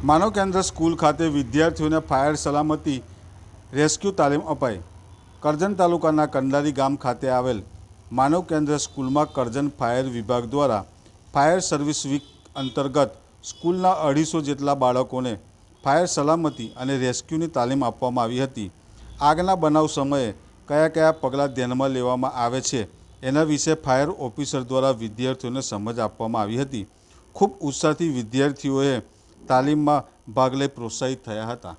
માનવ કેન્દ્ર સ્કૂલ ખાતે વિદ્યાર્થીઓને ફાયર સલામતી રેસ્ક્યુ તાલીમ અપાઈ। કરજણ તાલુકાના કંડારી ગામ ખાતે આવેલ માનવ કેન્દ્ર સ્કૂલમાં કરજણ ફાયર વિભાગ દ્વારા ફાયર સર્વિસ વીક અંતર્ગત સ્કૂલના 250 જેટલા બાળકોને ફાયર સલામતી અને રેસ્ક્યુની તાલીમ આપવામાં આવી હતી। આગના બનાવ સમયે કયા કયા પગલાં ધ્યાનમાં લેવામાં આવે છે એના વિશે ફાયર ઓફિસર દ્વારા વિદ્યાર્થીઓને સમજ આપવામાં આવી હતી। ખૂબ ઉત્સાહથી વિદ્યાર્થીઓએ તાલીમમાં ભાગ લઈ પ્રોત્સાહિત થયા હતા।